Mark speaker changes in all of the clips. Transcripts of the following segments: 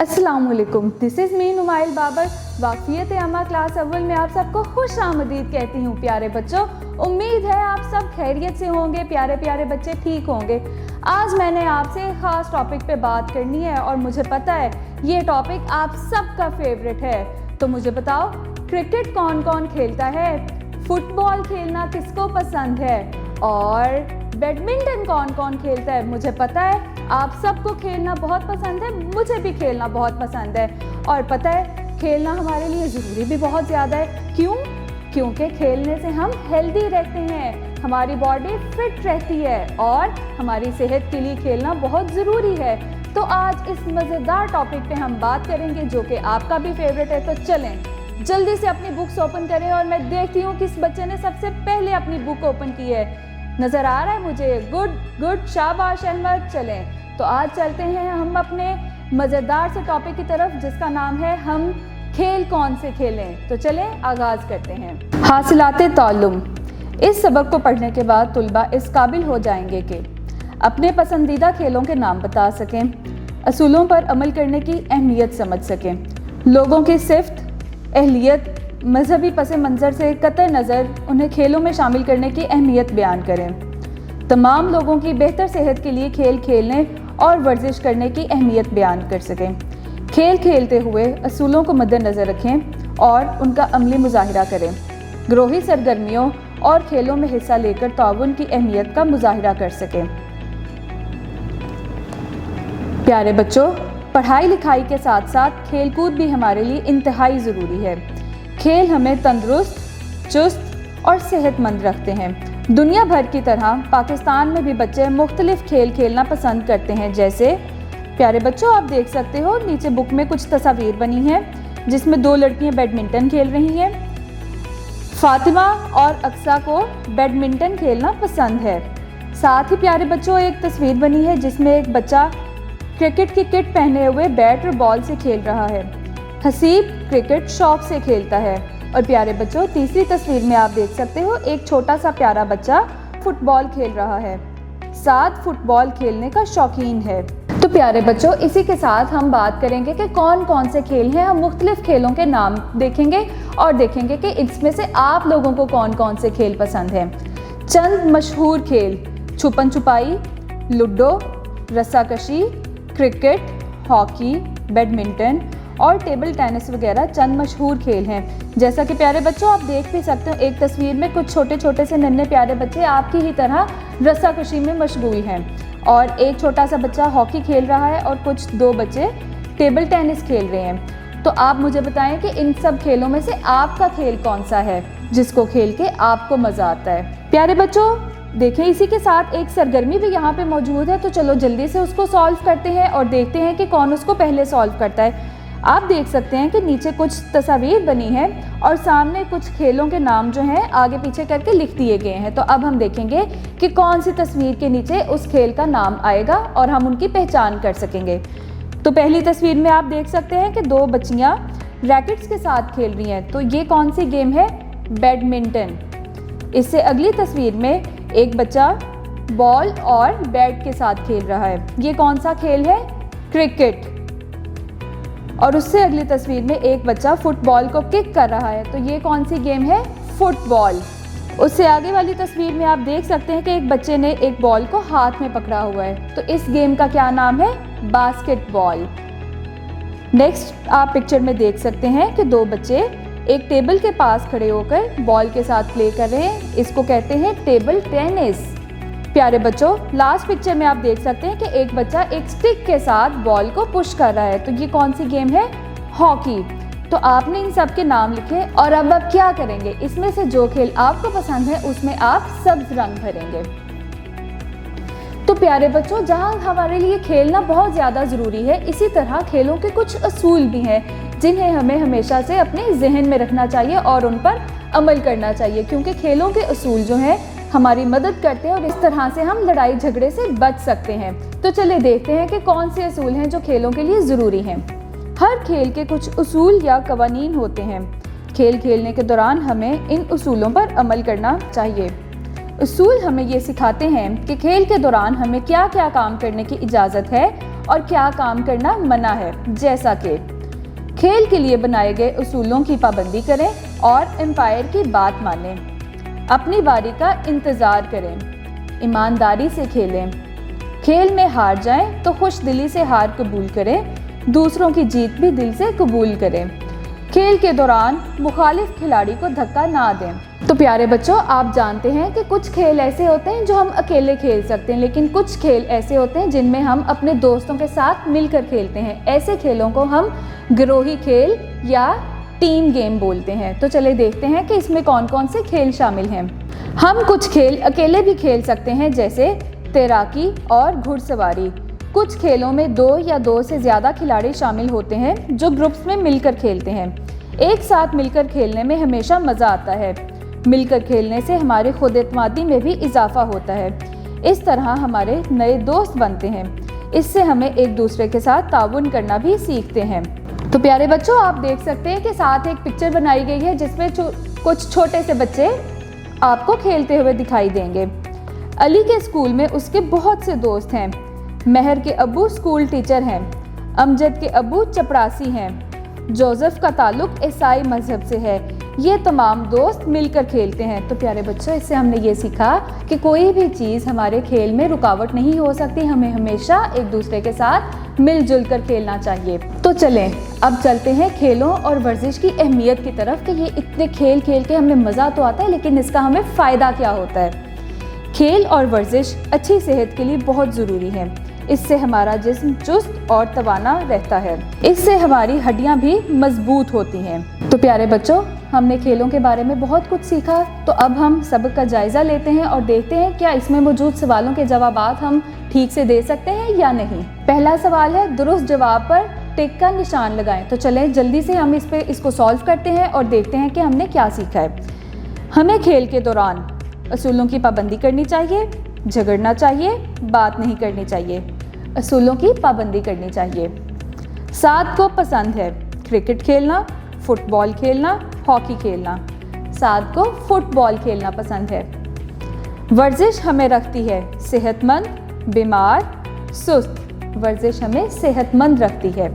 Speaker 1: अस्सलामुअलैकुम, this is me नुमाइल Babar. वाक़ियत आमा class अव्वल में आप सबको खुश आमदीद कहती हूँ। प्यारे बच्चों, उम्मीद है आप सब खैरियत से होंगे, प्यारे प्यारे बच्चे ठीक होंगे। आज मैंने आपसे एक ख़ास टॉपिक पे बात करनी है और मुझे पता है ये टॉपिक आप सबका फेवरेट है। तो मुझे बताओ, क्रिकेट कौन कौन खेलता है? फुटबॉल खेलना किसको पसंद है? और बैडमिंटन कौन कौन खेलता है? मुझे पता है आप सबको खेलना बहुत पसंद है, मुझे भी खेलना बहुत पसंद है। और पता है खेलना हमारे लिए ज़रूरी भी बहुत ज़्यादा है। क्यों? क्योंकि खेलने से हम हेल्दी रहते हैं, हमारी बॉडी फिट रहती है और हमारी सेहत के लिए खेलना बहुत ज़रूरी है। तो आज इस मज़ेदार टॉपिक पे हम बात करेंगे जो कि आपका भी फेवरेट है। तो चलें जल्दी से अपनी बुक्स ओपन करें और मैं देखती हूँ किस बच्चे ने सबसे पहले अपनी बुक ओपन की है। नज़र आ रहा है मुझे? गुड, शाबाश अहमद। चलें तो आज चलते हैं हम अपने मज़ेदार से टॉपिक की तरफ जिसका नाम है हम खेल कौन से खेलें। तो चलें आगाज़ करते हैं। हासिलाते ताल्लुम। इस सबक को पढ़ने के बाद तुलबा इस काबिल हो जाएंगे कि अपने पसंदीदा खेलों के नाम बता सकें, असूलों पर अमल करने की अहमियत समझ सकें, लोगों की सिफ्त, अहलियत, मजहबी पस मंज़र से कतई नज़र उन्हें खेलों में शामिल करने की अहमियत बयान करें, तमाम लोगों की बेहतर सेहत के लिए खेल खेलने और वर्जिश करने की अहमियत बयान कर सकें, खेल खेलते हुए असूलों को मद्देनज़र रखें और उनका अमली मुजाहिरा करें, ग्रोही सरगर्मियों और खेलों में हिस्सा लेकर ताउन की अहमियत का मुजाहिरा कर सकें। प्यारे बच्चों, पढ़ाई लिखाई के साथ साथ खेलकूद भी हमारे लिए इंतहाई ज़रूरी है। खेल हमें तंदुरुस्त, चुस्त और सेहतमंद रखते हैं। दुनिया भर की तरह पाकिस्तान में भी बच्चे मुख्तलिफ खेल खेलना पसंद करते हैं। जैसे प्यारे बच्चों आप देख सकते हो नीचे बुक में कुछ तस्वीर बनी है जिसमें दो लड़कियां बैडमिंटन खेल रही हैं। फातिमा और अक्सा को बैडमिंटन खेलना पसंद है। साथ ही प्यारे बच्चों एक तस्वीर बनी है जिसमें एक बच्चा क्रिकेट की किट पहने हुए बैट और बॉल से खेल रहा है। हसीब क्रिकेट शौक से खेलता है। और प्यारे बच्चों तीसरी तस्वीर में आप देख सकते हो एक छोटा सा प्यारा बच्चा फुटबॉल खेल रहा है। साथ फुटबॉल खेलने का शौकीन है। तो प्यारे बच्चों इसी के साथ हम बात करेंगे कि कौन कौन से खेल हैं। हम मुख्तलिफ खेलों के नाम देखेंगे और देखेंगे कि इसमें से आप लोगों को कौन कौन से खेल पसंद हैं। चंद मशहूर खेल: छुपन छुपाई, लूडो, रस्साकशी, क्रिकेट, हॉकी, बैडमिंटन और टेबल टेनिस वगैरह चंद मशहूर खेल हैं। जैसा कि प्यारे बच्चों आप देख भी सकते हो एक तस्वीर में कुछ छोटे छोटे से नन्हे प्यारे बच्चे आपकी ही तरह रस्साकशी में मशगूल हैं और एक छोटा सा बच्चा हॉकी खेल रहा है और कुछ दो बच्चे टेबल टेनिस खेल रहे हैं। तो आप मुझे बताएं कि इन सब खेलों में से आपका खेल कौन सा है जिसको खेल के आपको मज़ा आता है। प्यारे बच्चों देखें इसी के साथ एक सरगर्मी भी यहाँ पे मौजूद है। तो चलो जल्दी से उसको सॉल्व करते हैं और देखते हैं कि कौन उसको पहले सॉल्व करता है। आप देख सकते हैं कि नीचे कुछ तस्वीर बनी है और सामने कुछ खेलों के नाम जो हैं आगे पीछे करके लिख दिए गए हैं। तो अब हम देखेंगे कि कौन सी तस्वीर के नीचे उस खेल का नाम आएगा और हम उनकी पहचान कर सकेंगे। तो पहली तस्वीर में आप देख सकते हैं कि दो बच्चियां रैकेट्स के साथ खेल रही हैं। तो ये कौन सी गेम है? बैडमिंटन। इससे अगली तस्वीर में एक बच्चा बॉल और बैट के साथ खेल रहा है। ये कौन सा खेल है? क्रिकेट। और उससे अगली तस्वीर में एक बच्चा फुटबॉल को किक कर रहा है। तो ये कौन सी गेम है? फुटबॉल। उससे आगे वाली तस्वीर में आप देख सकते हैं कि एक बच्चे ने एक बॉल को हाथ में पकड़ा हुआ है। तो इस गेम का क्या नाम है? बास्केटबॉल। नेक्स्ट आप पिक्चर में देख सकते हैं कि दो बच्चे एक टेबल के पास खड़े होकर बॉल के साथ प्ले कर रहे हैं। इसको कहते हैं टेबल टेनिस। प्यारे बच्चों लास्ट पिक्चर में आप देख सकते हैं कि एक बच्चा एक स्टिक के साथ बॉल को पुश कर रहा है। तो ये कौन सी गेम है? हॉकी। तो आपने इन सब के नाम लिखे और अब आप क्या करेंगे? इसमें से जो खेल आपको पसंद है उसमें आप सब्ज रंग भरेंगे। तो प्यारे बच्चों जहाँ हमारे लिए खेलना बहुत ज़्यादा ज़रूरी है, इसी तरह खेलों के कुछ असूल भी हैं जिन्हें हमें हमेशा से अपने जहन में रखना चाहिए और उन पर अमल करना चाहिए। क्योंकि खेलों के असूल जो हैं हमारी मदद करते हैं और इस तरह से हम लड़ाई झगड़े से बच सकते हैं। तो चलिए देखते हैं कि कौन से असूल हैं जो खेलों के लिए ज़रूरी हैं। हर खेल के कुछ उसूल या कवानीन होते हैं। खेल खेलने के दौरान हमें इन उसूलों पर अमल करना चाहिए। उसूल हमें ये सिखाते हैं कि खेल के दौरान हमें क्या क्या काम करने की इजाज़त है और क्या काम करना मना है, जैसा कि खेल के लिए बनाए गए उसूलों की पाबंदी करें और एम्पायर की बात मानें, अपनी बारी का इंतज़ार करें, ईमानदारी से खेलें, खेल में हार जाएं तो खुश दिली से हार कबूल करें, दूसरों की जीत भी दिल से कबूल करें, खेल के दौरान मुखालिफ खिलाड़ी को धक्का ना दें। तो प्यारे बच्चों, आप जानते हैं कि कुछ खेल ऐसे होते हैं जो हम अकेले खेल सकते हैं, लेकिन कुछ खेल ऐसे होते हैं जिनमें हम अपने दोस्तों के साथ मिलकर खेलते हैं। ऐसे खेलों को हम गिरोही खेल या टीम गेम बोलते हैं। तो चले देखते हैं कि इसमें कौन कौन से खेल शामिल हैं। हम कुछ खेल अकेले भी खेल सकते हैं, जैसे तैराकी और घुड़सवारी। कुछ खेलों में 2 या 2 से ज़्यादा खिलाड़ी शामिल होते हैं जो ग्रुप्स में मिलकर खेलते हैं। एक साथ मिलकर खेलने में हमेशा मज़ा आता है। मिलकर खेलने से हमारे खुद एतमादी में भी इजाफा होता है। इस तरह हमारे नए दोस्त बनते हैं। इससे हमें एक दूसरे के साथ ताउन करना भी सीखते हैं। तो प्यारे बच्चों, आप देख सकते हैं कि साथ एक पिक्चर बनाई गई है जिसमें कुछ छोटे से बच्चे आपको खेलते हुए दिखाई देंगे। अली के स्कूल में उसके बहुत से दोस्त हैं। महर के अब्बू स्कूल टीचर हैं। अमजद के अब्बू चपरासी हैं। जोसेफ का ताल्लुक ईसाई मजहब से है। ये तमाम दोस्त मिलकर खेलते हैं। तो प्यारे बच्चों, इससे हमने ये सीखा कि कोई भी चीज़ हमारे खेल में रुकावट नहीं हो सकती। हमें हमेशा एक दूसरे के साथ मिलजुल कर खेलना चाहिए। तो चलें अब चलते हैं खेलों और वर्जिश की अहमियत की तरफ कि ये इतने खेल खेल के हमें मज़ा तो आता है, लेकिन इसका हमें फ़ायदा क्या होता है। खेल और वर्जिश अच्छी सेहत के लिए बहुत ज़रूरी है। इससे हमारा जिस्म चुस्त और तवाना रहता है। इससे हमारी हड्डियां भी मजबूत होती हैं। तो प्यारे बच्चों, हमने खेलों के बारे में बहुत कुछ सीखा। तो अब हम सबक का जायज़ा लेते हैं और देखते हैं क्या इसमें मौजूद सवालों के जवाबात हम ठीक से दे सकते हैं या नहीं। पहला सवाल है, दुरुस्त जवाब पर टिक का निशान लगाएं। तो चलें जल्दी से हम इसको सॉल्व करते हैं और देखते हैं कि हमने क्या सीखा है। हमें खेल के दौरान असूलों की पाबंदी करनी चाहिए, झगड़ना चाहिए, बात नहीं करनी चाहिए। असूलों की पाबंदी करनी चाहिए। साद को पसंद है क्रिकेट खेलना, फुटबॉल खेलना, हॉकी खेलना। साद को फुटबॉल खेलना पसंद है। वर्जिश हमें रखती है सेहतमंद, बीमार, सुस्त। वर्जिश हमें सेहतमंद रखती है।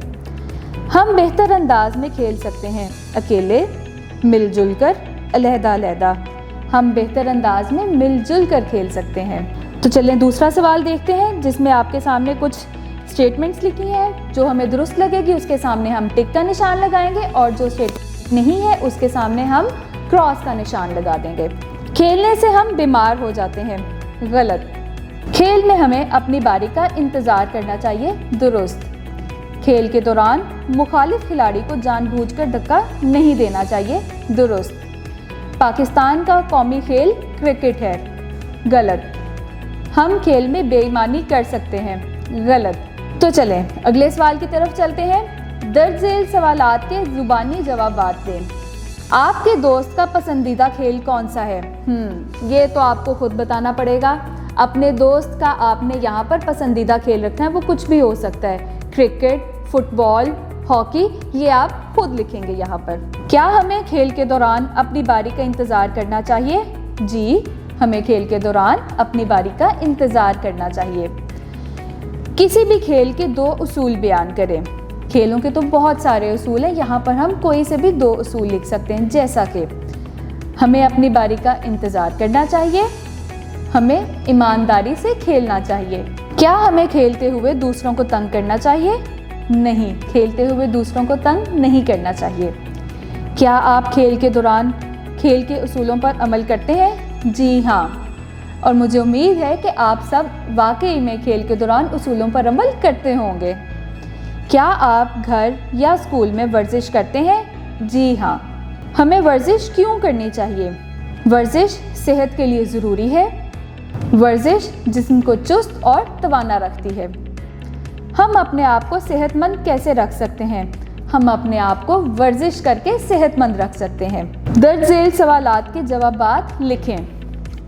Speaker 1: हम बेहतर अंदाज में खेल सकते हैं, अकेले, मिलजुल कर, अलहदा-अलहदा। हम बेहतर अंदाज में मिलजुल कर खेल सकते हैं। तो चलें दूसरा सवाल देखते हैं, जिसमें आपके सामने कुछ स्टेटमेंट्स लिखी हैं। जो हमें दुरुस्त लगेगी उसके सामने हम टिक का निशान लगाएंगे और जो स्टेटमेंट नहीं है उसके सामने हम क्रॉस का निशान लगा देंगे। खेलने से हम बीमार हो जाते हैं, गलत। खेल में हमें अपनी बारी का इंतज़ार करना चाहिए, दुरुस्त। खेल के दौरान मुखालिफ खिलाड़ी को जानबूझकर धक्का नहीं देना चाहिए, दुरुस्त। पाकिस्तान का कौमी खेल क्रिकेट है, गलत। हम खेल में बेईमानी कर सकते हैं, गलत। तो चलें अगले सवाल की तरफ चलते हैं। दर्ज झेल सवालात के ज़ुबानी जवाबात दें। आपके दोस्त का पसंदीदा खेल कौन सा है? ये तो आपको खुद बताना पड़ेगा। अपने दोस्त का आपने यहाँ पर पसंदीदा खेल रखना है, वो कुछ भी हो सकता है, क्रिकेट, फुटबॉल, हॉकी, ये आप खुद लिखेंगे यहाँ पर। क्या हमें खेल के दौरान अपनी बारी का इंतज़ार करना चाहिए? जी, हमें खेल के दौरान अपनी बारी का इंतज़ार करना चाहिए। किसी भी खेल के 2 उसूल बयान करें। खेलों के तो बहुत सारे उसूल हैं, यहाँ पर हम कोई से भी 2 उसूल लिख सकते हैं, जैसा कि हमें अपनी बारी का इंतज़ार करना चाहिए, हमें ईमानदारी से खेलना चाहिए। क्या हमें खेलते हुए दूसरों को तंग करना चाहिए? नहीं, खेलते हुए दूसरों को तंग नहीं करना चाहिए। क्या आप खेल के दौरान खेल के उसूलों पर अमल करते हैं? जी हाँ, और मुझे उम्मीद है कि आप सब वाकई में खेल के दौरान उसूलों पर अमल करते होंगे। क्या आप घर या स्कूल में वर्जिश करते हैं? जी हाँ। हमें वर्जिश क्यों करनी चाहिए? वर्जिश सेहत के लिए ज़रूरी है। वर्जिश जिस्म को चुस्त और तवाना रखती है। हम अपने आप को सेहतमंद कैसे रख सकते हैं? हम अपने आप को वर्जिश करके सेहतमंद रख सकते हैं। दर्ज झेल सवालात के जवाबात लिखें।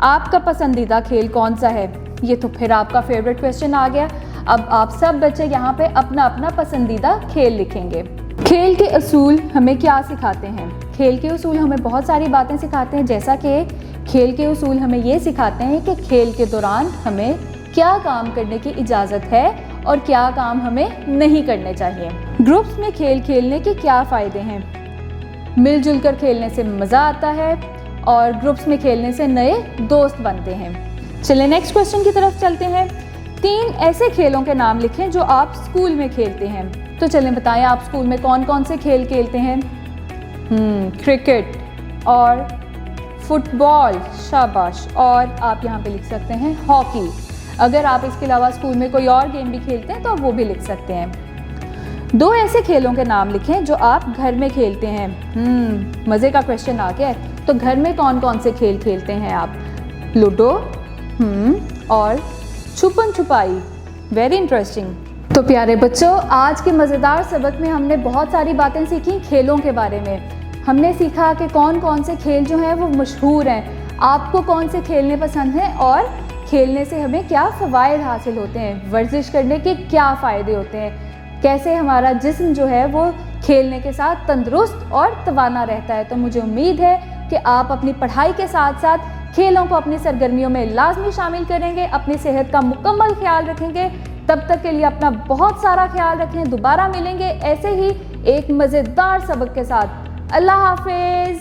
Speaker 1: आपका पसंदीदा खेल कौन सा है? ये तो फिर आपका फेवरेट क्वेश्चन आ गया। अब आप सब बच्चे यहाँ पे अपना अपना पसंदीदा खेल लिखेंगे। खेल के असूल हमें क्या सिखाते हैं? खेल के असूल हमें बहुत सारी बातें सिखाते हैं, जैसा कि खेल के असूल हमें ये सिखाते हैं कि खेल के दौरान हमें क्या काम करने की इजाज़त है और क्या काम हमें नहीं करने चाहिए। ग्रुप्स में खेल खेलने के क्या फ़ायदे हैं? मिलजुल कर खेलने से मज़ा आता है और ग्रुप्स में खेलने से नए दोस्त बनते हैं। चलिए नेक्स्ट क्वेश्चन की तरफ चलते हैं। 3 ऐसे खेलों के नाम लिखें जो आप स्कूल में खेलते हैं। तो चलें बताएं, आप स्कूल में कौन कौन से खेल खेलते हैं? क्रिकेट और फुटबॉल, शाबाश। और आप यहाँ पे लिख सकते हैं हॉकी। अगर आप इसके अलावा स्कूल में कोई और गेम भी खेलते हैं तो आप वो भी लिख सकते हैं। 2 ऐसे खेलों के नाम लिखें जो आप घर में खेलते हैं। मज़े का क्वेश्चन आ गया है। तो घर में कौन कौन से खेल खेलते हैं आप? लूडो और छुपन छुपाई। Very interesting. तो प्यारे बच्चों, आज के मज़ेदार सबक में हमने बहुत सारी बातें सीखी खेलों के बारे में। हमने सीखा कि कौन कौन से खेल जो हैं वो मशहूर हैं, आपको कौन से खेलने पसंद हैं और खेलने से हमें क्या फ़वाइद हासिल होते हैं, वर्जिश करने के क्या फ़ायदे होते हैं, कैसे हमारा जिस्म जो है वो खेलने के साथ तंदुरुस्त और तवाना रहता है। तो मुझे उम्मीद है कि आप अपनी पढ़ाई के साथ साथ खेलों को अपनी सरगर्मियों में लाजमी शामिल करेंगे, अपनी सेहत का मुकम्मल ख्याल रखेंगे। तब तक के लिए अपना बहुत सारा ख्याल रखें। दोबारा मिलेंगे ऐसे ही एक मज़ेदार सबक के साथ। अल्लाह हाफिज़।